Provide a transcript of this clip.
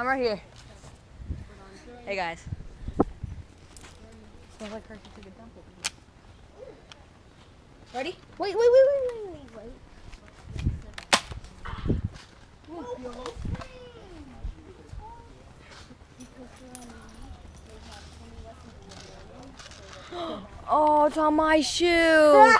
I'm right here. Hey guys. Smells like Hershey took a dump over here. Ready? Wait. Oh, it's on my shoe.